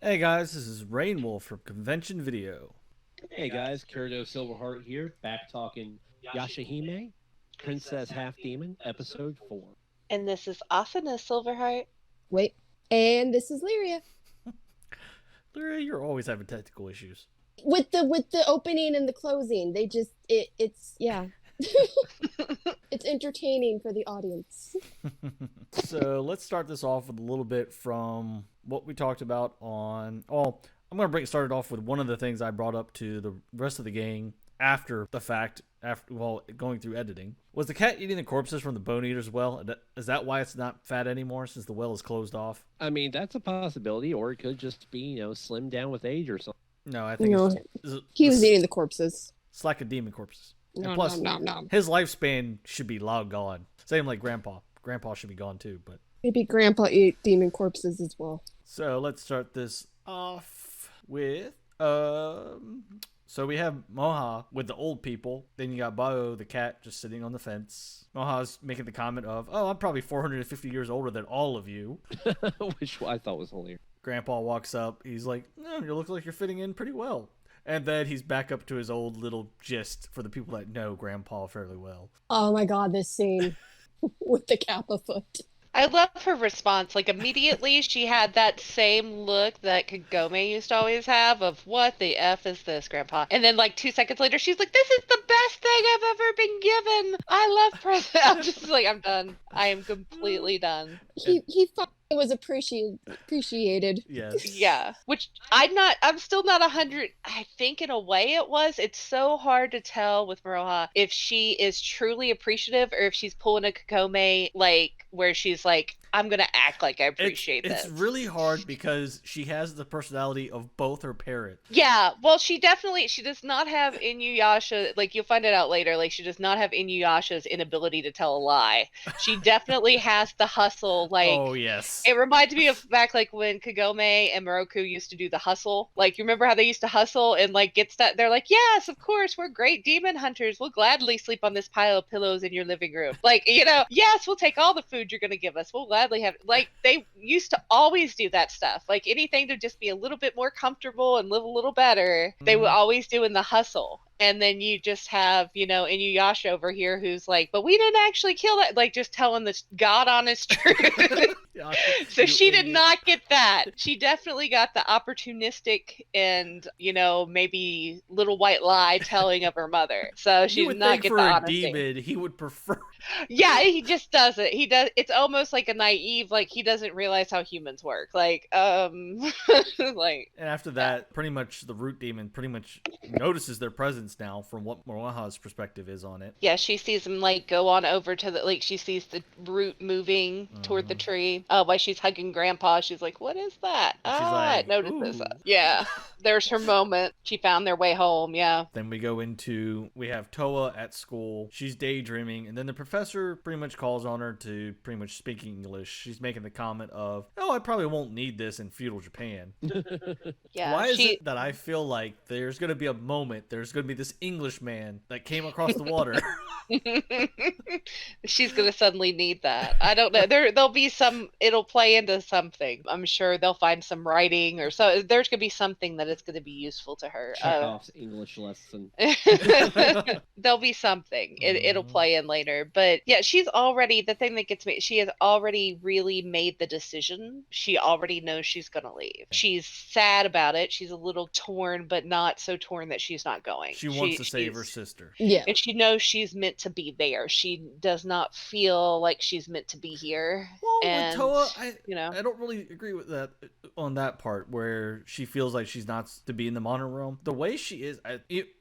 Hey guys, this is Rainwolf from Convention Video. Hey guys, Kirido Silverheart here, back talking Yashahime, Princess Half Demon, Episode 4. And this is Asuna Silverheart. Wait, and this is Lyria. Lyra, you're always having technical issues. With the opening and the closing, it's yeah. It's entertaining for the audience. So let's start this off with a little bit from what we talked about on. Oh, I'm going to start it off with one of the things I brought up to the rest of the gang after the fact, going through editing. Was the cat eating the corpses from the Bone Eater's well? Is that why it's not fat anymore since the well is closed off? I mean, that's a possibility, or it could just be, slimmed down with age or something. No, I think he was eating the corpses. It's like a demon corpses. No, plus, no. His lifespan should be long gone. Same like Grandpa. Grandpa should be gone too, but maybe Grandpa ate demon corpses as well. So let's start this off with so we have Moha with the old people. Then you got Bao the cat just sitting on the fence. Moha's making the comment of, "Oh, I'm probably 450 years older than all of you," which I thought was hilarious. Grandpa walks up. He's like, "No, you look like you're fitting in pretty well." And then he's back up to his old little gist for the people that know Grandpa fairly well. Oh my god, this scene with the Kappa foot. I love her response. Like, immediately she had that same look that Kagome used to always have of, what the F is this, Grandpa? And then, like, 2 seconds later, she's like, this is the best thing I've ever been given. I love presents. I'm just like, I'm done. I am completely done. He thought it was appreciated. Yes. Yeah. Which I'm still not 100. I think in a way it was. It's so hard to tell with Maroha if she is truly appreciative or if she's pulling a Kagome, like, where she's like, I'm going to act like I appreciate this. It's really hard because she has the personality of both her parents. Yeah, well, she does not have Inuyasha, like, you'll find it out later, like, she does not have Inuyasha's inability to tell a lie. She definitely has the hustle, like... Oh, yes. It reminds me of back, like, when Kagome and Moroku used to do the hustle. Like, you remember how they used to hustle and, like, they're like, yes, of course, we're great demon hunters. We'll gladly sleep on this pile of pillows in your living room. Like, yes, we'll take all the food you're going to give us. We'll gladly have, like, they used to always do that stuff, like anything to just be a little bit more comfortable and live a little better. They would always do in the hustle. And then you just have, Inuyasha over here who's like, but we didn't actually kill that, like, just telling the God honest truth. So she did not get that. She definitely got the opportunistic and, maybe little white lie telling of her mother. So she did not get the honesty. For a demon, he would prefer. Yeah, he just does it. He does. It's almost like a naive, like, he doesn't realize how humans work. Like, like. And after that, pretty much the root demon pretty much notices their presence now from what Moroha's perspective is on it. Yeah, she sees him, like, go on over to the, like, she sees the root moving toward the tree. While she's hugging Grandpa, she's like, what is that? I noticed this. Yeah, there's her moment. She found their way home, yeah. Then we have Towa at school. She's daydreaming, and then the professor pretty much calls on her to pretty much speak English. She's making the comment of, oh, I probably won't need this in feudal Japan. Yeah. Why is it that I feel like there's going to be a moment, there's going to be this Englishman that came across the water? She's going to suddenly need that. I don't know. There'll be it'll play into something. I'm sure they'll find some writing or so. There's going to be something that is going to be useful to her. Chekhov's English lesson. There'll be something. It'll play in later. But yeah, the thing that gets me, she has already really made the decision. She already knows she's going to leave. She's sad about it. She's a little torn, but not so torn that she's not going. She wants to save her sister. Yeah. And she knows she's meant to be there. She does not feel like she's meant to be here. Well, and, with Towa, I don't really agree with that on that part where she feels like she's not to be in the modern realm. The way she is,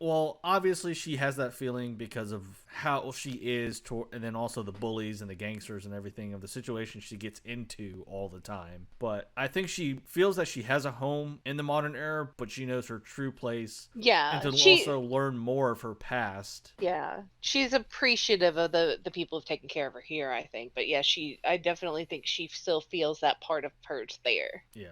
obviously she has that feeling because of how she is, and then also the bullies and the gangsters and everything of the situation she gets into all the time. But I think she feels that she has a home in the modern era, but she knows her true place. Yeah. And to also learn more of her past. Yeah. She's appreciative of the people who've taken care of her here, I think. But yeah, I definitely think she still feels that part of her's there. Yeah.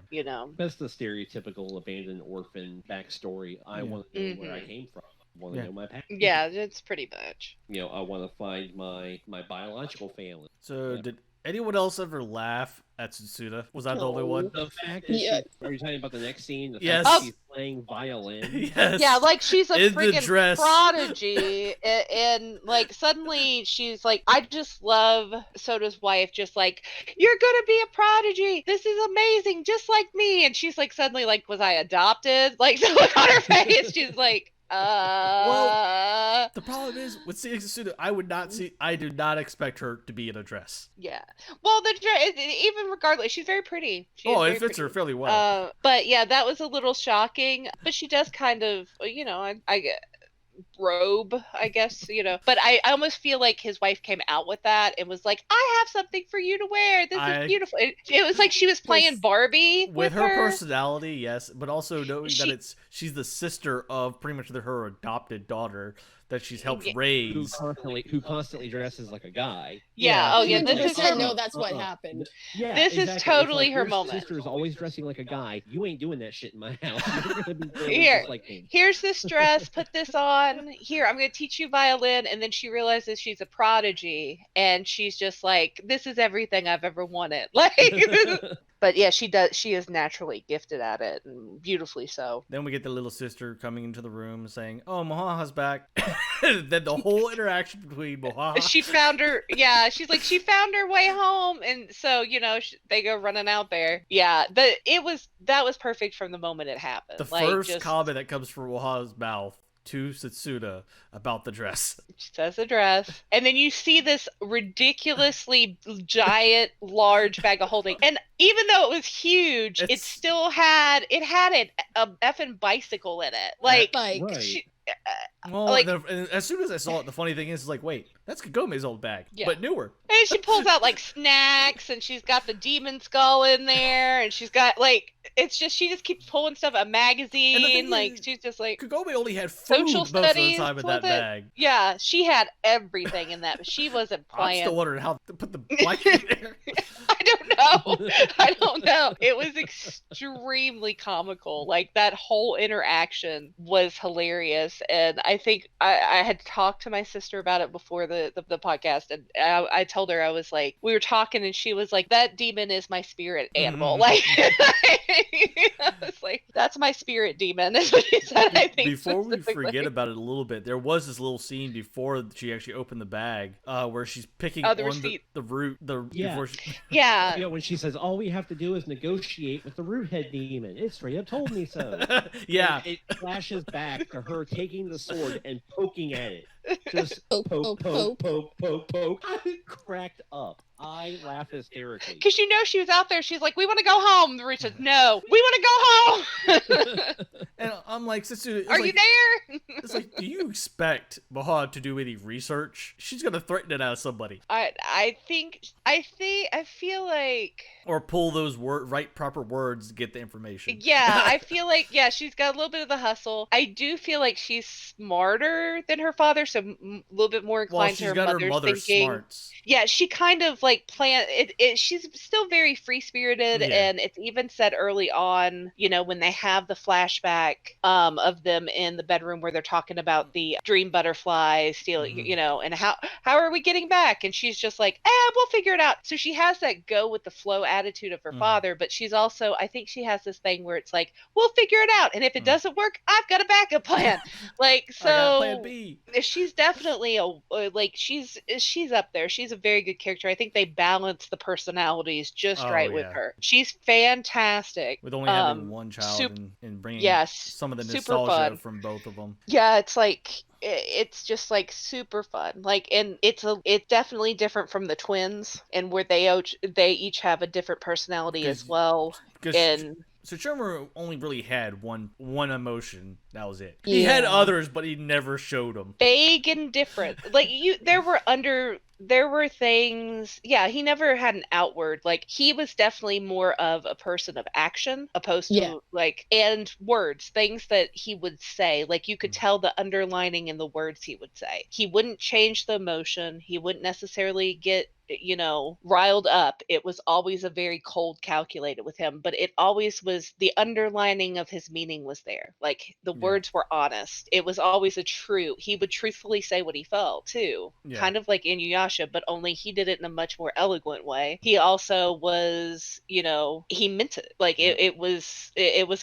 That's the stereotypical abandoned orphan backstory. I want to know where I came from. Want to know my past. Yeah, it's pretty much. I want to find my biological family. So Anyone else ever laugh at Tsuda? Was I the only one? The fact that Yeah. are you talking about the next scene? The Yes. fact that she's playing violin. Yes. Yeah, like she's a In the friggin' dress. prodigy, and like suddenly she's like, I just love Soda's wife, just like, you're gonna be a prodigy. This is amazing, just like me. And she's like, suddenly like, was I adopted? Like the look on her face, she's like, The problem is with seeing Tsuda, I do not expect her to be in a dress. yeah. Well, even regardless, she's very pretty. She is Oh, very it fits pretty. her fairly well. But yeah, that was a little shocking. But she does kind of, I get robe, I guess, But I almost feel like his wife came out with that and was like, I have something for you to wear. This is beautiful. It was like she was playing Barbie with her personality, yes, but also knowing that she's the sister of pretty much her adopted daughter that she's helped raise. Who constantly dresses like a guy. Yeah. Oh, yeah. This is her. No, that's what happened. Yeah. This is totally her your moment. Sister's always dressing like a guy. You ain't doing that shit in my house. You're gonna be Here, just like me. here's this dress. Put this on. Here, I'm gonna teach you violin. And then she realizes she's a prodigy, and she's just like, this is everything I've ever wanted. Like. But yeah, she does. She is naturally gifted at it, and beautifully so. Then we get the little sister coming into the room saying, "Oh, Mohaha's back." Then the whole interaction between Mohaha. She found her. Yeah, she's like, she found her way home, and so they go running out there. Yeah, that was perfect from the moment it happened. The first comment that comes from Mohaha's mouth to Setsuda about the dress. She says the dress. And then you see this ridiculously giant, large bag of holding. And even though it was huge, it still had a effing bicycle in it. Like, right. And as soon as I saw it, the funny thing is like, wait, that's Kagome's old bag, but newer. And she pulls out like snacks, and she's got the demon skull in there, and she's got like, she just keeps pulling stuff, a magazine, like she's just like, Kagome only had food social most of the time in that bag. Yeah, she had everything in that, but she wasn't playing. I'm still wondering how to put the bike in there. I don't know. It was extremely comical. Like that whole interaction was hilarious, and I think I had talked to my sister about it before the podcast, and I told her, I was like, we were talking, and she was like, that demon is my spirit animal. Like, I was like, that's my spirit demon. Is what she said. I think before we forget about it a little bit, there was this little scene before she actually opened the bag, where she's picking on the root. Yeah, when she says, all we have to do is negotiate with the root head demon. It straight up told me so. Yeah. And it flashes back to her taking the sword and poking at it. Just poke. I cracked up. I laughed hysterically. Because she was out there. She's like, we want to go home. The root says, no, we want to go home. And I'm like, Setsuda, are you there? It's like, do you expect Moha to do any research? She's gonna threaten it out of somebody. I feel like, or pull those proper words to get the information. Yeah, I feel like, she's got a little bit of the hustle. I do feel like she's smarter than her father, so a little bit more inclined to her mother's thinking. Smarts. Yeah, she kind of like planned it. She's still very free spirited, and it's even said early on, when they have the flashback of them in the bedroom where they're talking about the dream butterflies stealing, and how are we getting back? And she's just like, we'll figure it out. So she has that go with the flow attitude of her father, but she's also, I think she has this thing where it's like, we'll figure it out, and if it doesn't work, I've got a backup plan. Like, so I got plan B. She's definitely she's up there. She's a very good character. I think they balance the personalities just right with her. She's fantastic. With only having one child and bringing some of the nostalgia from both of them. Yeah, it's like, it's just like super fun. Like, and it's definitely different from the twins, and where they each have a different personality as well. So Shermer only really had one emotion. That was it. He had others, but he never showed them. Vague and different. Like there were things. Yeah, he never had an outward. Like, he was definitely more of a person of action, opposed to and words, things that he would say. Like, you could tell the underlining in the words he would say. He wouldn't change the emotion. He wouldn't necessarily get riled up. It was always a very cold, calculated with him, but it always was the underlining of his meaning was there. Like the words were honest. It was always he would truthfully say what he felt too. Yeah. Kind of like Inuyasha, but only he did it in a much more eloquent way. He also was, he meant it. Like it was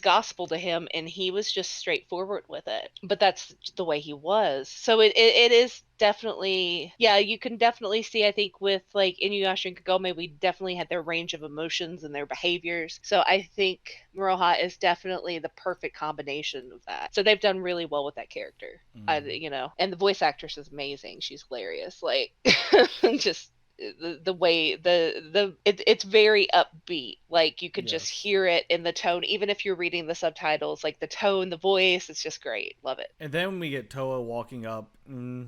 gospel to him, and he was just straightforward with it. But that's the way he was. So it is definitely, you can definitely see, I think, with like Inuyasha and Kagome, we definitely had their range of emotions and their behaviors. So I think Moroha is definitely the perfect combination of that. So they've done really well with that character. And the voice actress is amazing. She's hilarious. Like just the way it's very upbeat. Like you could just hear it in the tone, even if you're reading the subtitles. Like the tone, the voice, it's just great. Love it. And then we get Towa walking up.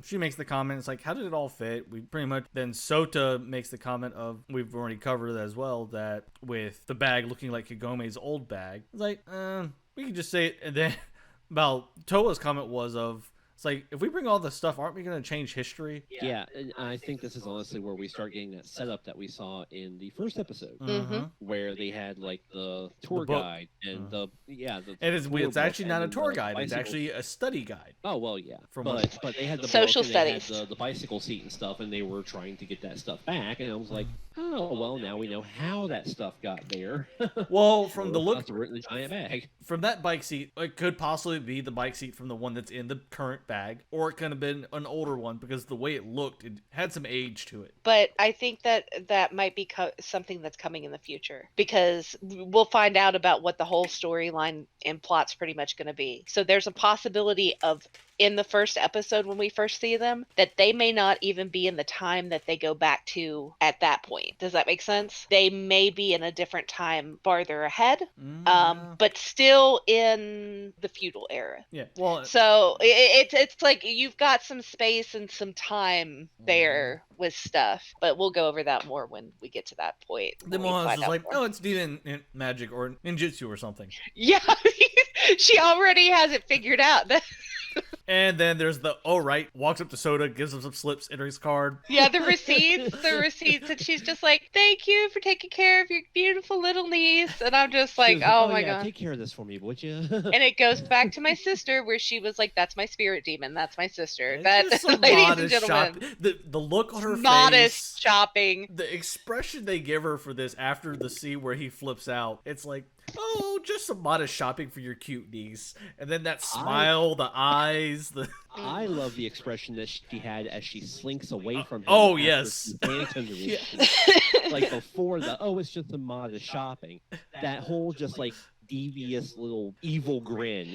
She makes the comment, it's like, how did it all fit? We pretty much, then Sota makes the comment of, we've already covered it as well, that with the bag looking like Kagome's old bag, it's like, we could just say it. And then about Towa's comment was of, it's like, if we bring all this stuff, aren't we going to change history? Yeah, and I think this is honestly where we start getting that setup that we saw in the first episode, where they had like the tour guide and it's actually not a tour guide; it's actually a study guide. Oh well, yeah, but they had the social book studies, they had the bicycle seat and stuff, and they were trying to get that stuff back, and I was like, oh well, now we know how that stuff got there. Well, from the look, in the giant bag. From that bike seat, it could possibly be the bike seat from the one that's in the current bag, or it could have been an older one because the way it looked, it had some age to it. But I think that might be something that's coming in the future, because we'll find out about what the whole storyline and plot's pretty much going to be. So there's a possibility of, in the first episode when we first see them, that they may not even be in the time that they go back to at that point. Does that make sense? They may be in a different time farther ahead, but still in the feudal era. Yeah. Well, so it's like you've got some space and some time there with stuff, but we'll go over that more when we get to that point. The Moha's is like, oh, it's demon magic or ninjutsu or something. Yeah, she already has it figured out. And then there's the, walks up to Soda, gives him some slips, enter his card. Yeah, the receipts, and she's just like, thank you for taking care of your beautiful little niece. And I'm just like, oh my God. Take care of this for me, would you? And it goes back to my sister, where she was like, that's my spirit demon. That's my sister. Ladies and gentlemen. The look on her face. Modest shopping. The expression they give her for this after the scene where he flips out, it's like, oh, just some modest shopping for your cute niece. And then that smile, the eyes, I love the expression that she had as she slinks away from him. Oh, yes. Like before it's just a modest shopping. That whole just like devious little evil grin.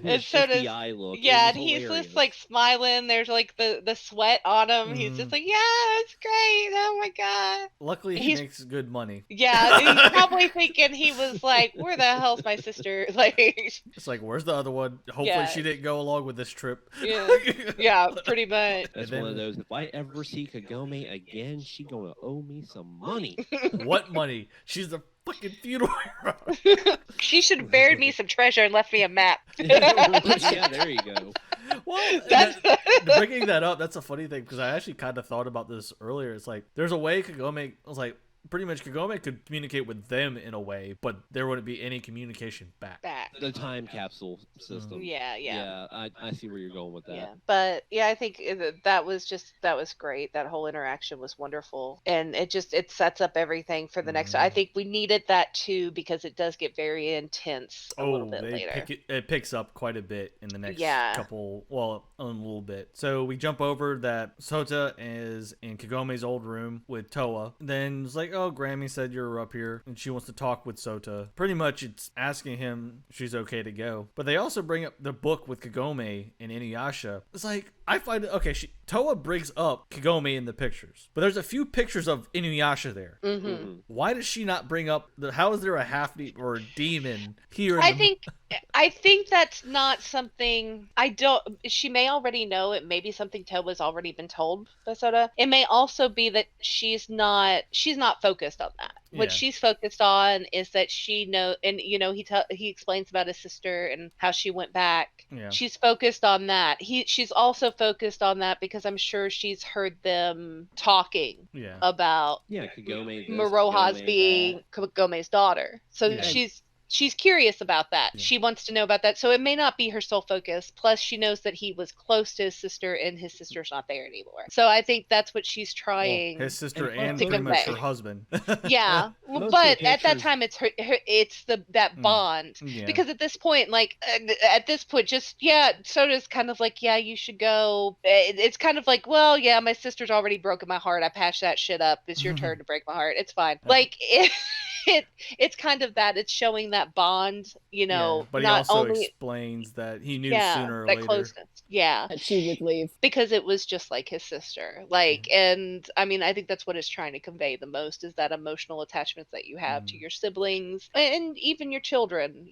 And so does eye look. Yeah, and he's just like smiling. There's like the sweat on him. He's just like, yeah, it's great. Oh my God. Luckily, he makes good money. Yeah, he's probably thinking, he was like, where the hell's my sister? Like, it's like, where's the other one? Hopefully she didn't go along with this trip. Yeah, pretty much. That's one of those, if I ever see Kagome again, she gonna owe me some money. What money? She's a fucking feudal hero. She should have buried me some treasure and left me a map. Yeah, there you go. Well, bringing that up, that's a funny thing, because I actually kind of thought about this earlier. It's like, there's a way Kagome, I was like, pretty much Kagome could communicate with them in a way, but there wouldn't be any communication back. The time capsule system. Yeah, I see where you're going with that. Yeah, but yeah, I think that was great. That whole interaction was wonderful, and it sets up everything for the next. I think we needed that too, because it does get very intense a little bit later. It picks up quite a bit in the next couple, a little bit. So we jump over that Sota is in Kagome's old room with Towa. Then it's like, oh, Grammy said you're up here, and she wants to talk with Sota. Pretty much it's asking him if she's okay to go. But they also bring up the book with Kagome and Inuyasha. It's like, I find it, okay, Towa brings up Kagome in the pictures, but there's a few pictures of Inuyasha there. Why does she not bring up, how is there a half-demon or a demon here? I think that's not something, she may already know. It may be something Towa's already been told by Sota. It may also be that she's not focused on that. What she's focused on is that she and he explains about his sister and how she went back. She's focused on that. She's also focused on that because because I'm sure she's heard them talking Yeah. about Yeah, Kagome. This, Maroha's Kagome being Kagome's daughter. So Yeah. she's curious about that. Yeah. She wants to know about that. So it may not be her sole focus. Plus, she knows that he was close to his sister, and his sister's not there anymore. So I think that's what she's trying. His sister And and to pretty much convey. her husband. Yeah, Most of but the at that pictures- time, it's that bond. Yeah. Because at this point, just Soda's kind of like, yeah, you should go. It's kind of like, well, yeah, my sister's already broken my heart. I patched that shit up. It's your turn to break my heart. It's fine. Like it's kind of that. It's showing that bond, Yeah, but he not also only explains that he knew yeah, sooner or that later. closeness. Yeah. That she would leave. Because it was just like his sister. Like, and I mean, I think that's what it's trying to convey the most is that emotional attachments that you have to your siblings and even your children,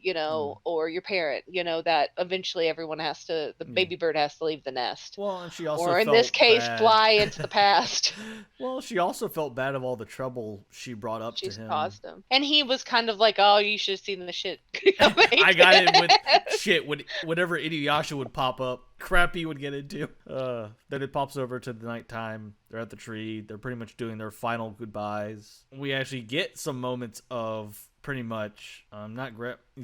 or your parent, that eventually everyone the baby bird has to leave the nest. Well, and she also Or in felt this case, bad. fly into the past. Well, she also felt bad of all the trouble she brought up She's to him. caused him. And he was kind of like, oh, you should have seen the shit. I got it with shit whenever Inuyasha would pop up. Crap he would get into. Then it pops over to the nighttime. They're at the tree. They're pretty much doing their final goodbyes. We actually get some moments of pretty much not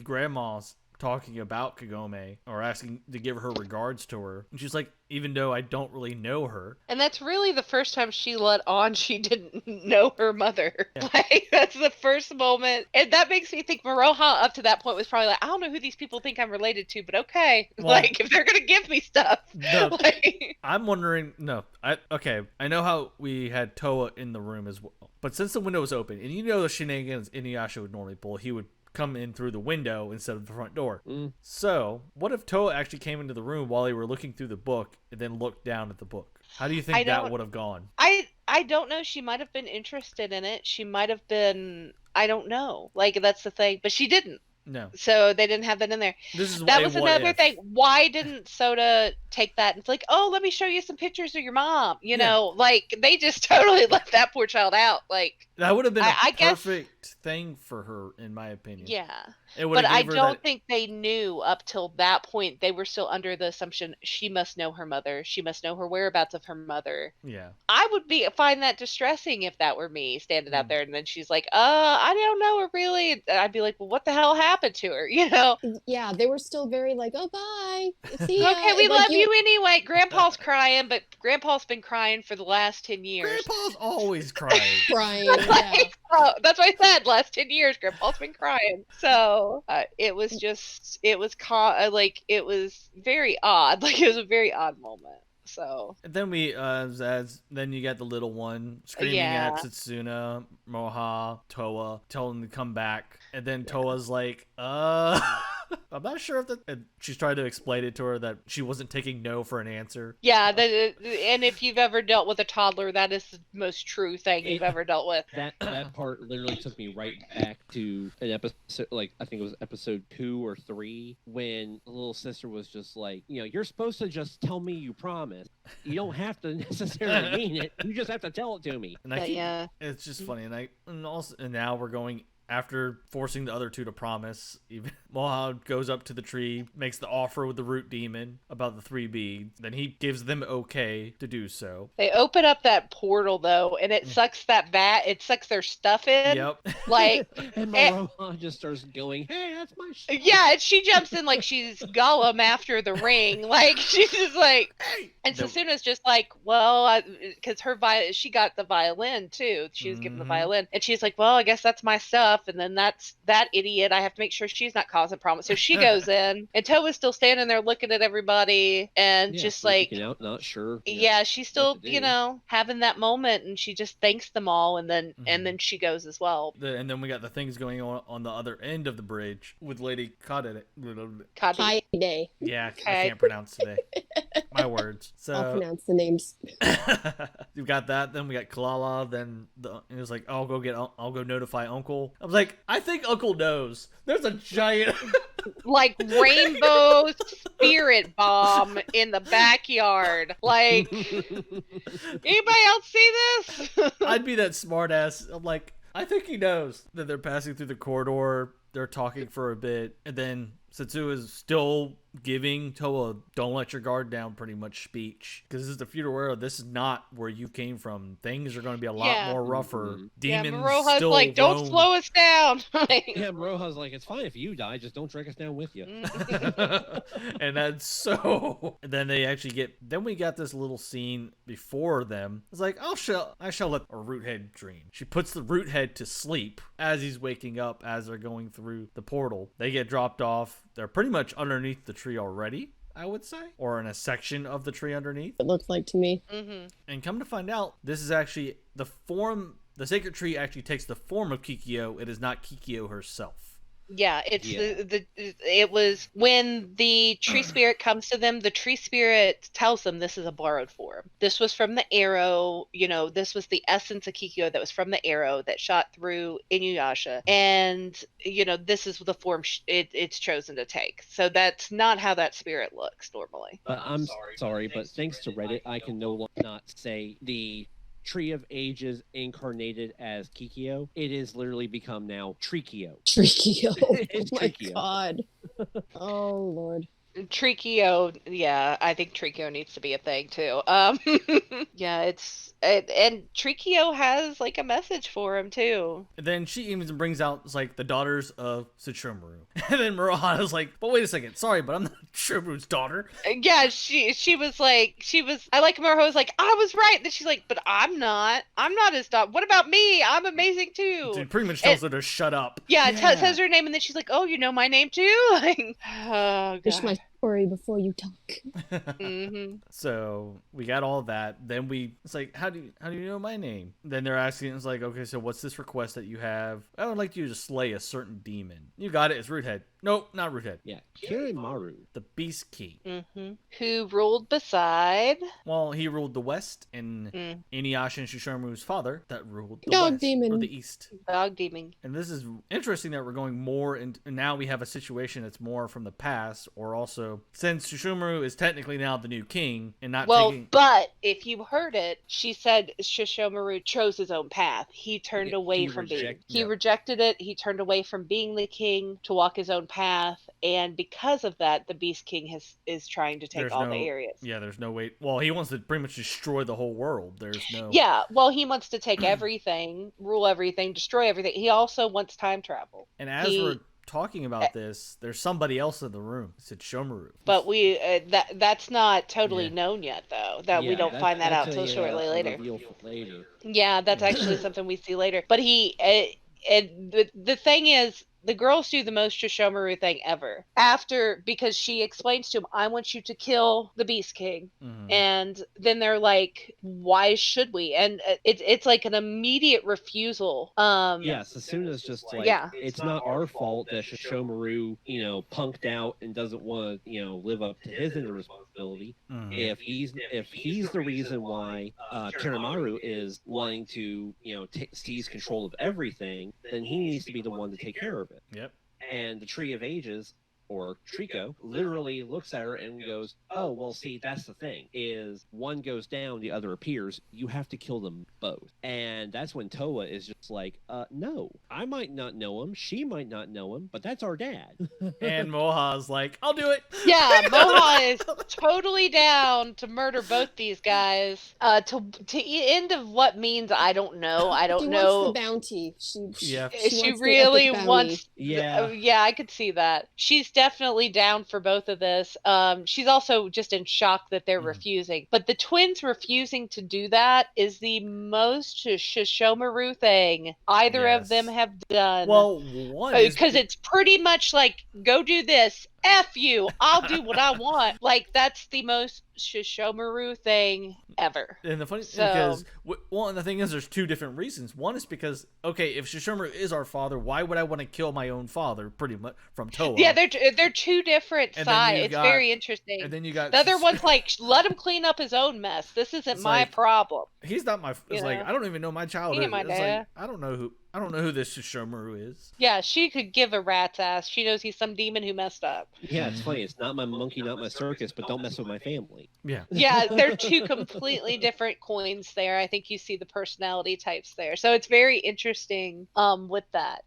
grandma's talking about Kagome or asking to give her regards to her. And she's like, even though I don't really know her. And that's really the first time she let on she didn't know her mother. Yeah. Like, that's the first moment. And that makes me think Maroha up to that point was probably like, I don't know who these people think I'm related to, but okay. Well, like, if they're going to give me stuff. I'm wondering, I know how we had Towa in the room as well. But since the window was open, and the shenanigans Inuyasha would normally pull, he would come in through the window instead of the front door. So, what if Towa actually came into the room while they were looking through the book and then looked down at the book? How do you think that would have gone? I don't know. She might have been interested in it. She might have been, I don't know. Like, that's the thing. But she didn't. No. So they didn't have that in there. That was another thing. Why didn't Soda take that and it's like, oh, let me show you some pictures of your mom? Like they just totally left that poor child out. Like that would have been a perfect guess, thing for her, in my opinion. Yeah. But I don't think they knew up till that point. They were still under the assumption she must know her mother. She must know her whereabouts of her mother. Yeah. I would find that distressing if that were me standing out there and then she's like, I don't know her really. And I'd be like, well, what the hell happened to her? Yeah, they were still very like, oh, bye. See ya. Okay, we love you anyway. Grandpa's crying, but Grandpa's been crying for the last 10 years. Grandpa's always crying. Crying, yeah. That's what I said. Last 10 years, Grandpa's been crying. So it was very odd. Like, it was a very odd moment. So and then then you got the little one screaming at Setsuna, Moha, Towa, telling them to come back, and then Towa's like, I'm not sure if and she's trying to explain it to her that she wasn't taking no for an answer. Yeah, and if you've ever dealt with a toddler, that is the most true thing you've ever dealt with. That part literally took me right back to an episode, like I think it was episode 2 or 3, when the little sister was just like, you're supposed to just tell me you promise. You don't have to necessarily mean it. You just have to tell it to me. And it's just funny, and now we're going. After forcing the other two to promise, even Moha goes up to the tree, makes the offer with the root demon about the 3 beads. Then he gives them okay to do so. They open up that portal though, and it sucks it sucks their stuff in. Yep. Like, and Moha just starts going, "Hey, that's my shit." Yeah, and she jumps in like she's Gollum after the ring. Like she's just like, hey. And Susuna's just like, well, because she got the violin too. She was given the violin, and she's like, well, I guess that's my stuff. And then that's that idiot. I have to make sure she's not causing problems. So she goes in, and Towa's still standing there looking at everybody, and just like, out, not sure. Yeah, she's still, having that moment, and she just thanks them all, and then she goes as well. And then we got the things going on the other end of the bridge with Lady Kade. Kade. Yeah, I can't pronounce today. My words. So I'll pronounce the names. You've got that. Then we got Kalala. Then it was like, I'll go notify Uncle. I was like, I think Uncle knows. There's a giant like rainbow spirit bomb in the backyard. Like, anybody else see this? I'd be that smart ass. I'm like, I think he knows. That they're passing through the corridor. They're talking for a bit, and then Setsu is still giving Towa "don't let your guard down" pretty much speech, because this is the future world. This is not where you came from. Things are going to be a lot Yeah. more rougher. Demons Maroha's still like, don't roam. slow us down. Yeah, Roja's like, it's fine if you die, just don't drag us down with you. And that's so. And then they actually get. Then we got this little scene before them. It's like, I shall let a root head dream. She puts the root head to sleep as he's waking up as they're going through the portal. They get dropped off. They're pretty much underneath the tree already, I would say, or in a section of the tree underneath. It looks like to me. And come to find out, this is actually the form. The sacred tree actually takes the form of Kikyo. It is not Kikyo herself. Yeah, it was when the tree spirit comes to them, the tree spirit tells them this is a borrowed form. This was from the arrow, this was the essence of Kikyo that was from the arrow that shot through Inuyasha. And, this is the form it's chosen to take. So that's not how that spirit looks normally. But I'm sorry, but thanks to Reddit, I can no longer not say the Tree of Ages incarnated as Kikyo. It is literally become now Trikio. Trikio. Oh It's my Trikio. god. Oh lord. Trikio, yeah, I think Trikio needs to be a thing too. Yeah, and Trikio has like a message for him too. And then she even brings out the daughters of Tsuchomaru. And then Murahana's like, but wait a second, sorry, but I'm not Tsuchomaru's daughter. Yeah, she was I like Maruho was like, I was right. Then she's like, but I'm not his daughter. What about me? I'm amazing too. She pretty much tells her to shut up. Yeah, says her name, and then she's like, oh, you know my name too? Like, oh, Finish God. my story before you talk. So we got all that. Then it's like, how do you know my name? Then they're asking, it's like, okay, so what's this request that you have? I would like you to slay a certain demon. You got it. It's Roothead. Nope, not Roothead. Yeah, Kirimaru. The Beast King. Who ruled beside? Well, he ruled the West, and Inuyasha and Shishomaru's father that ruled the Dog West demon. or the East. Dog demon. And this is interesting that we're going more, and now we have a situation that's more from the past, or also since Shishomaru is technically now the new king and not taking. But if you heard it, she said Shishomaru chose his own path. He turned away from being. He rejected it. He turned away from being the king to walk his own path, and because of that, the Beast King is trying to take the areas. Yeah, there's no way. Well, he wants to pretty much destroy the whole world. There's no. Yeah, well, he wants to take everything, rule everything, destroy everything. He also wants time travel. And as we're talking about this, there's somebody else in the room. It's Shomaru. But we that's not totally known yet, though. We don't find that out till shortly later. Yeah, that's actually something we see later. But the thing is, the girls do the most Shishomaru thing ever. Because she explains to him, I want you to kill the Beast King. And then they're like, why should we? And it's like an immediate refusal. Yes, as soon as just like, it's not our fault that Shishomaru, punked out and doesn't want to, live up to his end of responsibility. If he's the reason why Kirimaru is wanting to, seize control of everything, then he needs to be the one to take care of it. Yep. And the Tree of Ages, or Trico, literally looks at her and goes, oh, well, see, that's the thing, is one goes down, the other appears. You have to kill them both. And that's when Towa is just like, no, I might not know him, she might not know him, but that's our dad. And Moha's like, I'll do it. Yeah, Moha is totally down to murder both these guys. To end of what means, I don't know. She wants the bounty. She really wants. Yeah, I could see that. She's definitely down for both of this. She's also just in shock that they're refusing. But the twins refusing to do that is the most Shishomaru thing either of them have done. Well, one because it's pretty much like, go do this. F you, I'll do what I want. Like, that's the most Shishomaru thing ever. And the funny thing is, and the thing is, there's two different reasons. One is because, okay, if Shishomaru is our father, why would I want to kill my own father, pretty much, from Towa? Yeah, they're two different sides. It's very interesting. And then you got... The other one's like, let him clean up his own mess. This isn't my problem. He's not my. It's like I don't even know my He childhood. ain't my It's dad. like I don't know who this Shishomaru is. Yeah, she could give a rat's ass. She knows he's some demon who messed up. Yeah, it's funny. It's not my monkey, not my circus, but don't mess with my family. Yeah. Yeah, they're two completely different coins there. I think you see the personality types there. So it's very interesting with that.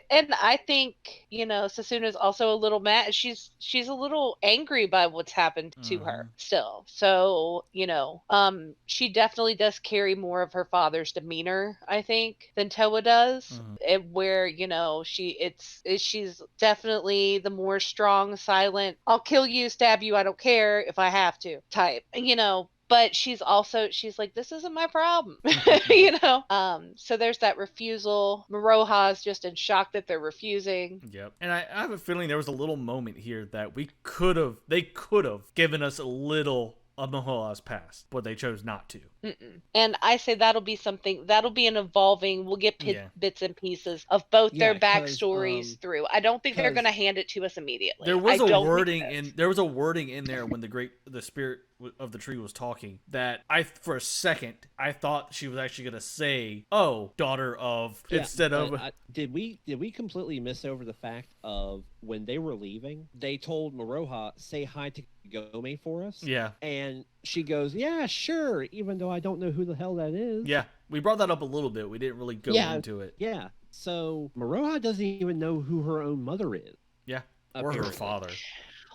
And I think, Susuna's also a little mad. She's a little angry by what's happened to her still. So, she definitely does carry more of her father's demeanor, I think, than Towa does. Where, she's definitely the more strong, silent, I'll kill you, stab you, I don't care if I have to type, but she's like, this isn't my problem. So there's that refusal. Maroha's just in shock that they're refusing. Yep. And I have a feeling there was a little moment here that they could have given us a little of Maroha's past, but they chose not to. And I say that'll be an evolving, we'll get bits and pieces of both their backstories through. I don't think they're going to hand it to us immediately. There was a wording in there when the spirit of the tree was talking that for a second I thought she was actually going to say, "Oh, daughter of," instead of. Did we completely miss over the fact of when they were leaving? They told Maroha, "Say hi to Kagome for us." Yeah. And she goes, "Yeah, sure," even though I don't know who the hell that is. Yeah, we brought that up a little bit. We didn't really go into it. Yeah. So Maroha doesn't even know who her own mother is. Yeah. Or her father.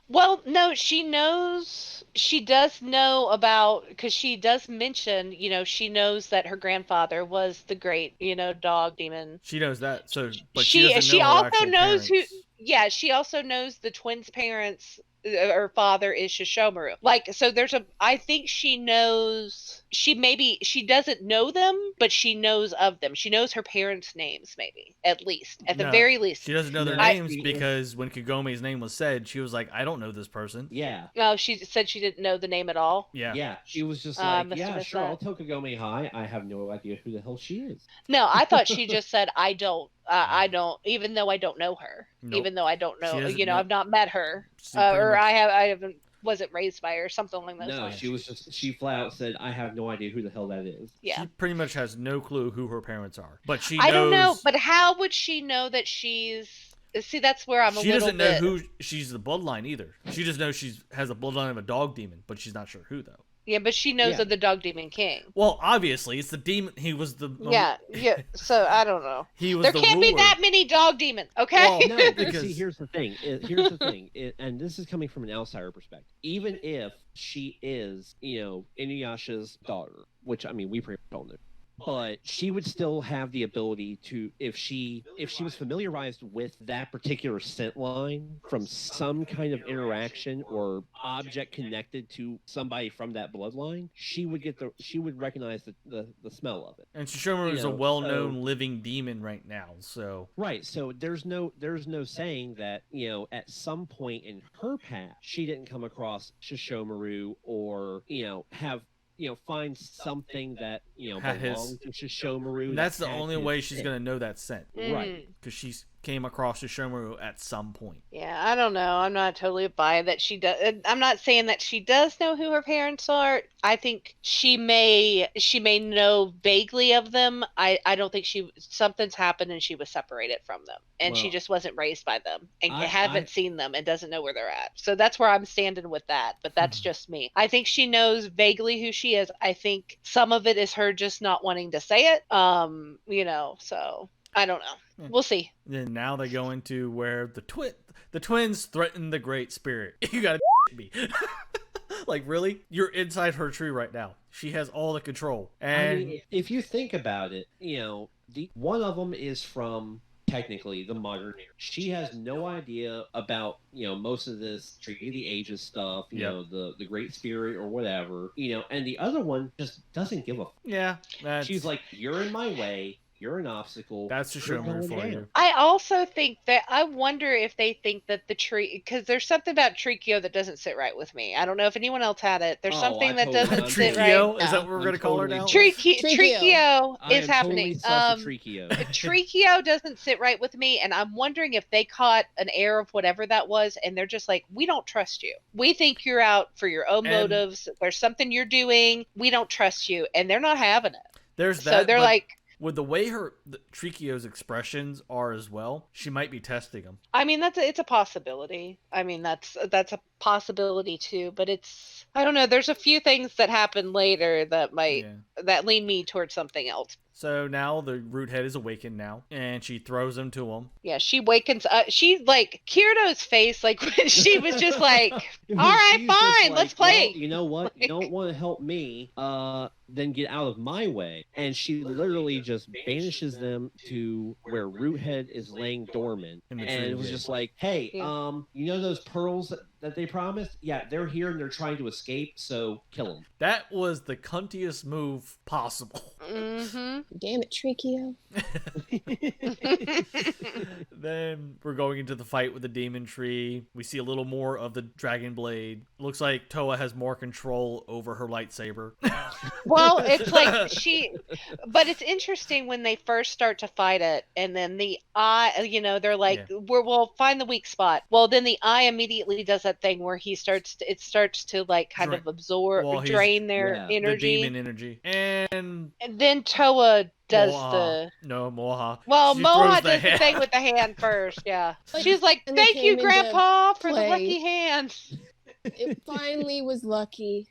Well, no, she knows. She does know about, because she does mention, she knows that her grandfather was the great, dog demon. She knows that. So, but she doesn't know her also knows parents. Yeah, she also knows the twins' parents. Her father is Shishomaru. Like, so I think she knows, she doesn't know them, but she knows of them. She knows her parents' names, maybe, at the very least. She doesn't know their names because when Kagome's name was said, she was like, I don't know this person. Yeah. No, she said she didn't know the name at all. Yeah. Yeah, she was just like, yeah, sure, I'll tell Kagome hi. I have no idea who the hell she is. No, I thought she just said, I don't, even though I don't know her. Nope. Even though I don't know, know. I've not met her. I wasn't raised by her, something like that. No, she flat out said, I have no idea who the hell that is. Yeah. She pretty much has no clue who her parents are. But she knows. I don't know, but how would she know that she's... See, that's where I'm a little bit... She doesn't know who she's the bloodline either. She just knows she has a bloodline of a dog demon, but she's not sure who, though. Yeah, but she knows of the Dog Demon King. Well, obviously, it's the demon. He was the... Yeah. So, I don't know. There can't be that many dog demons, okay? Well, no, because... See, here's the thing. And this is coming from an outsider perspective. Even if she is, Inuyasha's daughter, which, I mean, we pretty much all know. But she would still have the ability to, if she was familiarized with that particular scent line from some kind of interaction or object connected to somebody from that bloodline, she would recognize the smell of it. And Shishomaru is a well-known living demon right now, so right. So there's no saying that at some point in her past she didn't come across Shishomaru or have. Find something that belongs to Shishomaru. That's the only way she's gonna know that scent, right? Because she's came across Shishomaru at some point. Yeah, I don't know. I'm not totally buying that she does. I'm not saying that she does know who her parents are. I think she may know vaguely of them. I don't think something's happened and she was separated from them, and she just wasn't raised by them and haven't seen them and doesn't know where they're at. So that's where I'm standing with that. But that's just me. I think she knows vaguely who she is. I think some of it is her just not wanting to say it. So I don't know. We'll see. Then now they go into where the twins threaten the Great Spirit. You gotta me. Like, really? You're inside her tree right now. She has all the control. And I mean, if you think about it, one of them is from technically the modern era. She has no idea about most of this Tree of the Ages stuff, the Great Spirit or whatever, and the other one just doesn't give a yeah. She's like, you're in my way. you're an obstacle. That's You're Yashahime going for down." you. I also think that I wonder if they think that the tree, because there's something about Trikio that doesn't sit right with me. I don't know if anyone else had it. There's Oh, something I that totally- doesn't I'm sit totally- right. Trikio? Is that what we're I'm going to call her totally now? Trikio I is am happening. totally sus of Trikio. Trikio doesn't sit right with me, and I'm wondering if they caught an air of whatever that was, and they're just like, we don't trust you. We think you're out for your own And- motives. There's something you're doing. We don't trust you, and they're not having it. There's So that. they're but like, with the way Trikio's expressions are as well, she might be testing him. I mean, it's a possibility. I mean, that's a possibility too. But I don't know. There's a few things that happen later that might that lean me towards something else. So now the root head is awakened now, and she throws him to him. Yeah, she wakens up. She like Kirito's face, like when she was just like, "All right, She's just fine, like, let's play." "Well, you know what? You don't want to help me. Then get out of my way." And she literally just banishes them to where Roothead is laying dormant. In the And tree, it was yeah. just like, "Hey, Yeah. you know those pearls that they promised? Yeah, they're here and they're trying to escape. So kill them." That was the cuntiest move possible. Mm-hmm. Damn it, Trikio. Then we're going into the fight with the demon tree. We see a little more of the dragon blade. Looks like Towa has more control over her lightsaber. Well, it's like but it's interesting when they first start to fight it, and then the eye, they're like, we'll find the weak spot. Well, then the eye immediately does that thing where it starts to like kind of absorb, Well, drain their the the energy. demon energy. And Then Towa does Moha. No, Moha. Well, She Moha throws the does the hand. thing with the hand first, yeah. But- She's like, and they thank you, came into Grandpa, for the play. lucky hands. It finally was lucky.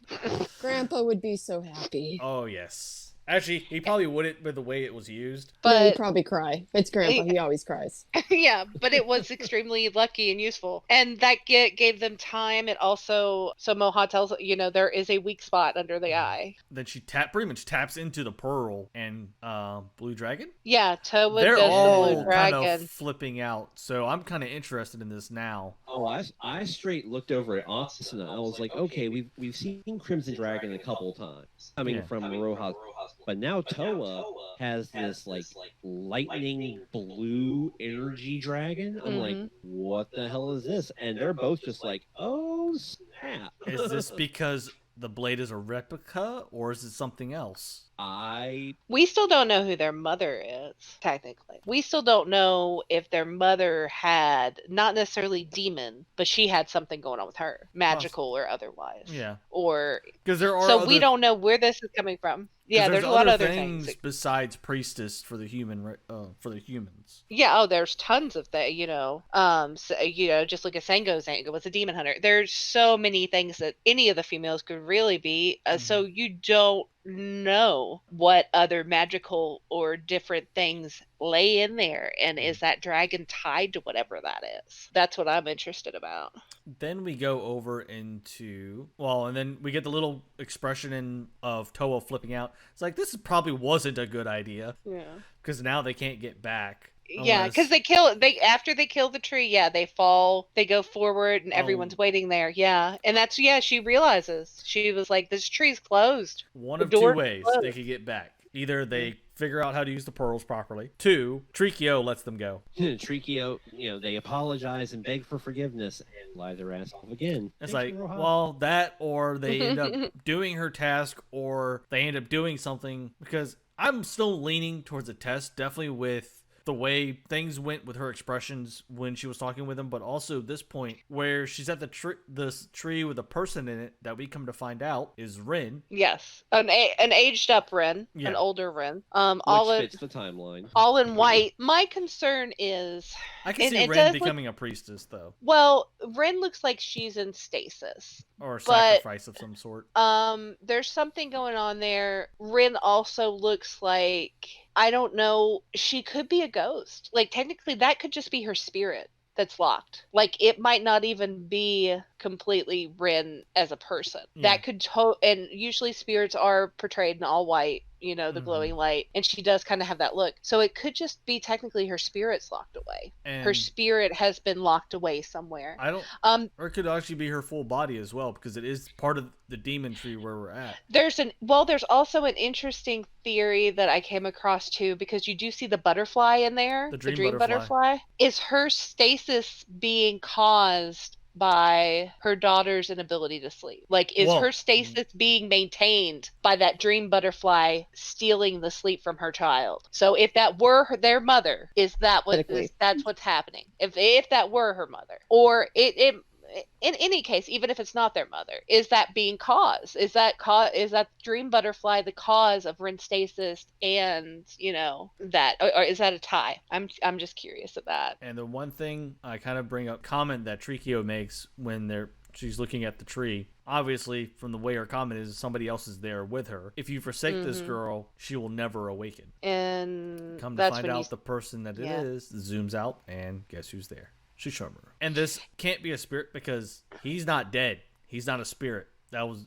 Grandpa would be so happy. Oh, yes. Actually, he probably wouldn't with the way it was used. No, he'd But probably cry. It's Grandpa. He always cries. yeah, but it was extremely lucky and useful. And that gave them time. It also, so Moha tells, there is a weak spot under the eye. Then she pretty much taps into the pearl and Blue Dragon. Yeah, Towa They're does the all Blue kind Dragon. of flipping out. So I'm kind of interested in this now. Oh, I straight looked over at Austin and I was like, okay, we've seen Crimson Dragon a couple times coming from Rojas, but now Towa has this like lightning blue energy dragon. I'm like, what the hell is this? And they're both just like, oh snap! Is this because the blade is a replica, or is it something else? We still don't know who their mother is, technically. We still don't know if their mother had, not necessarily demon, but she had something going on with her, magical or otherwise. Yeah. Or, Because there are so we don't know where this is coming from. Yeah, there's a lot of other things. Besides priestess for the human, for the humans. Yeah, there's tons of that, so, just look at Sango was a demon hunter. There's so many things that any of the females could really be, so you don't know what other magical or different things lay in there, and is that dragon tied to whatever that is? That's what I'm interested about. Then we go over into, and then we get the little expression of Towa flipping out. It's like, this probably wasn't a good idea. Yeah. Because now they can't get back. Yeah, because after they kill the tree, they fall, they go forward, and everyone's waiting there. Yeah, and she realizes, she was like, this tree's closed. One The of two door's ways closed. they could get back. Either they figure out how to use the pearls properly. 2, Trikio lets them go. Trikio, they apologize and beg for forgiveness and lie their ass off again. It's like, that, or they end up doing her task, or they end up doing something, because I'm still leaning towards a test, definitely with the way things went with her expressions when she was talking with him, but also this point where she's at this tree with a person in it that we come to find out is Rin. Yes, an aged up Rin, an older Rin. All fits the timeline. All in white. My concern is, I can see it Rin becoming a priestess, though. Well, Rin looks like she's in stasis. Or a sacrifice of some sort. There's something going on there. Rin also looks like, I don't know, she could be a ghost. Like, technically, that could just be her spirit that's locked. Like, it might not even be completely Rin as a person. Yeah. That could and usually spirits are portrayed in all white, the glowing light, and she does kind of have that look. So it could just be technically her spirit's locked away. And her spirit has been locked away somewhere. I don't. Or it could actually be her full body as well, because it is part of the demon tree where we're at. There's also an interesting theory that I came across too, because you do see the butterfly in there. The dream butterfly. Is her stasis being caused by her daughter's inability to sleep? Like, is her stasis being maintained by that dream butterfly stealing the sleep from her child? So if that were their mother, that's what's happening? If that were her mother, or it in any case, even if it's not their mother, is that being caused? Is that dream butterfly the cause of Ren stasis, and that, or is that a tie? I'm just curious of that. And the one thing I kind of bring up, comment that Trikio makes when she's looking at the tree, obviously from the way her comment is, somebody else is there with her. If you forsake this girl, she will never awaken. And come to find out the person that it is zooms out, and guess who's there? Shishamaru. And this can't be a spirit because he's not dead. He's not a spirit.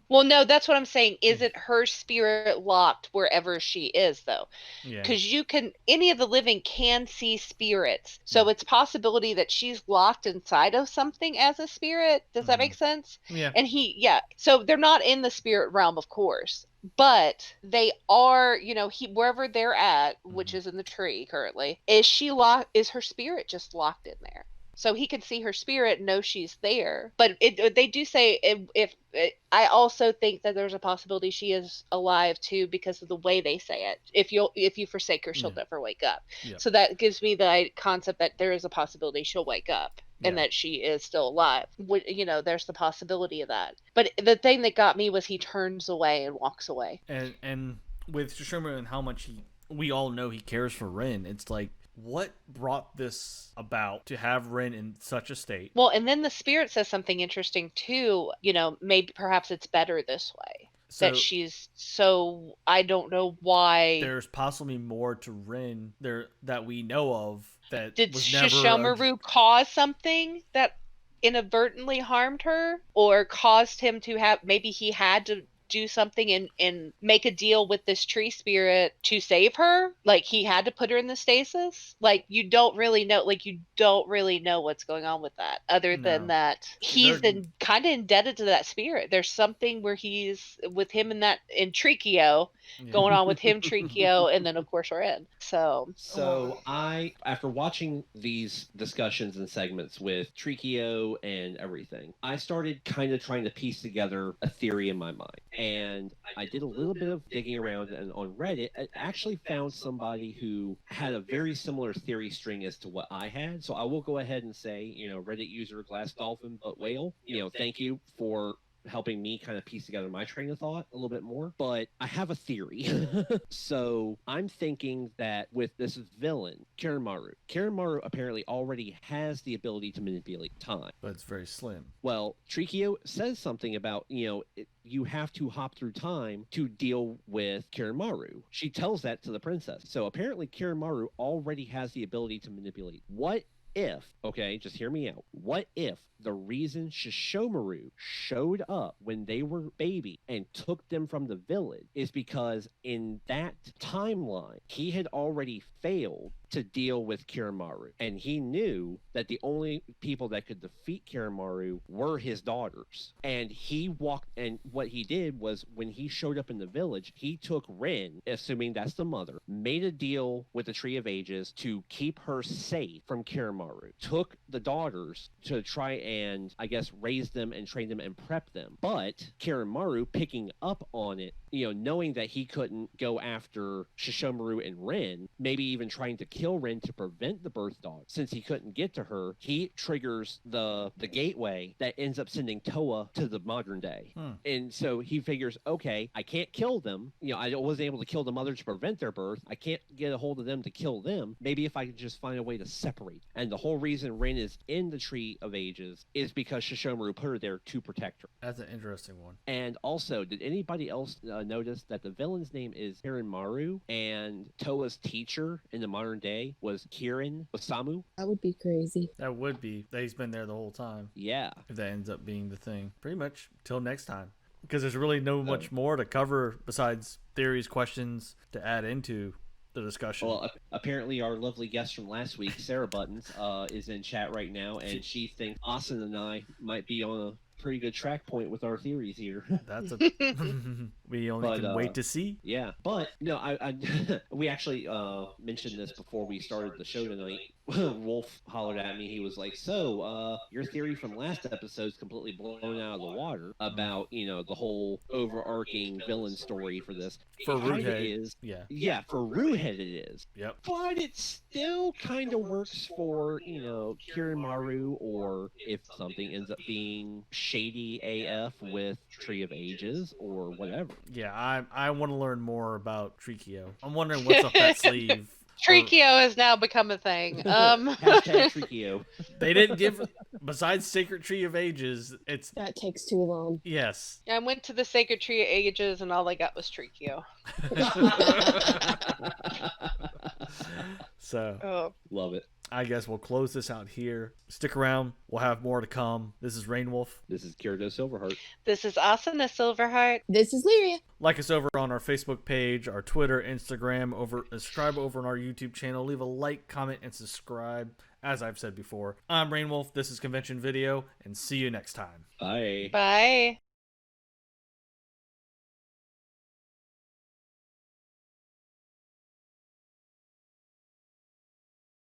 Well, no, that's what I'm saying. Isn't her spirit locked wherever she is, though? Yeah. Because any of the living can see spirits. So it's possibility that she's locked inside of something as a spirit. Does that make sense? Yeah. And so they're not in the spirit realm, of course. But they are, wherever they're at, which is in the tree currently, is her spirit just locked in there? So he can see her spirit, know she's there. But they do say I also think that there's a possibility she is alive too, because of the way they say it. If you forsake her, she'll never wake up. Yeah. So that gives me the concept that there is a possibility she'll wake up and that she is still alive. There's the possibility of that. But the thing that got me was he turns away and walks away. And with Shishamaru and how much we all know he cares for Ren, it's like, what brought this about to have Ren in such a state? Well, and then the spirit says something interesting too. Maybe perhaps it's better this way. That she's so, I don't know why. There's possibly more to Ren there that we know of. Did Shishamaru cause something that inadvertently harmed her, or caused him to have? Maybe he had to do something and make a deal with this tree spirit to save her. Like, he had to put her in the stasis. Like, you don't really know what's going on with that, other than that he's kind of indebted to that spirit. There's something where he's with him in Trikio, going on with him, Trikio, and then of course Ren. So I, after watching these discussions and segments with Trikio and everything, I started kind of trying to piece together a theory in my mind. And I did a little bit of digging around, and on Reddit, I actually found somebody who had a very similar theory string as to what I had. So I will go ahead and say, Reddit user Glass Dolphin But Whale, thank you for helping me kind of piece together my train of thought a little bit more. But I have a theory. So I'm thinking that with this villain, Kiranmaru apparently already has the ability to manipulate time. But it's very slim. Well, Trikio says something about, you have to hop through time to deal with Kiranmaru. She tells that to the princess. So apparently Kiranmaru already has the ability to manipulate. What if, okay, just hear me out. What if the reason Shishomaru showed up when they were baby and took them from the village is because in that timeline, he had already failed to deal with Kiranmaru, and he knew that the only people that could defeat Kiranmaru were his daughters. And what he did was, when he showed up in the village, he took Ren, assuming that's the mother, made a deal with the Tree of Ages to keep her safe from Kiranmaru, took the daughters to try and, I guess, raise them and train them and prep them. But Kiranmaru, picking up on it, knowing that he couldn't go after Shishomaru and Ren, maybe even trying to kill Ren to prevent the birth dog, since he couldn't get to her, he triggers the gateway that ends up sending Towa to the modern day. And so he figures, okay, I can't kill them. I wasn't able to kill the mother to prevent their birth. I can't get a hold of them to kill them. Maybe if I could just find a way to separate. And the whole reason Ren is in the Tree of Ages is because Shishomaru put her there to protect her. That's an interesting one. And also, did anybody else notice that the villain's name is Kiranmaru, and Towa's teacher in the modern day was Kirin Osamu? That would be crazy. That would be. He's been there the whole time. Yeah. If that ends up being the thing. Pretty much till next time. because there's really no much more to cover besides theories, questions to add into the discussion. Well, apparently our lovely guest from last week, Sarah Buttons, is in chat right now, and she thinks Austin and I might be on a pretty good track point with our theories here. That's a we only can wait to see. Yeah, but no, I we actually mentioned this before we started the show tonight. Wolf hollered at me. He was like, "So, your theory from last episode is completely blown out of the water about the whole overarching villain story for this. For Rudehead is yeah, for Rudehead it is. Yep. But it still kind of works for Kirinmaru, or if something ends up being shady AF with Tree of Ages or whatever. Yeah, I want to learn more about Trikio. I'm wondering what's up that sleeve. Trikio has now become a thing. Hashtag Trikio. They didn't give, besides Sacred Tree of Ages, it's... That takes too long. Yes. I went to the Sacred Tree of Ages and all I got was Trikio. So, love it. I guess we'll close this out here. Stick around. We'll have more to come. This is Rainwolf. This is Kirito Silverheart. This is Asuna Silverheart. This is Lyria. Like us over on our Facebook page, our Twitter, Instagram, subscribe over on our YouTube channel. Leave a like, comment, and subscribe. As I've said before, I'm Rainwolf. This is Convention Video, and see you next time. Bye. Bye.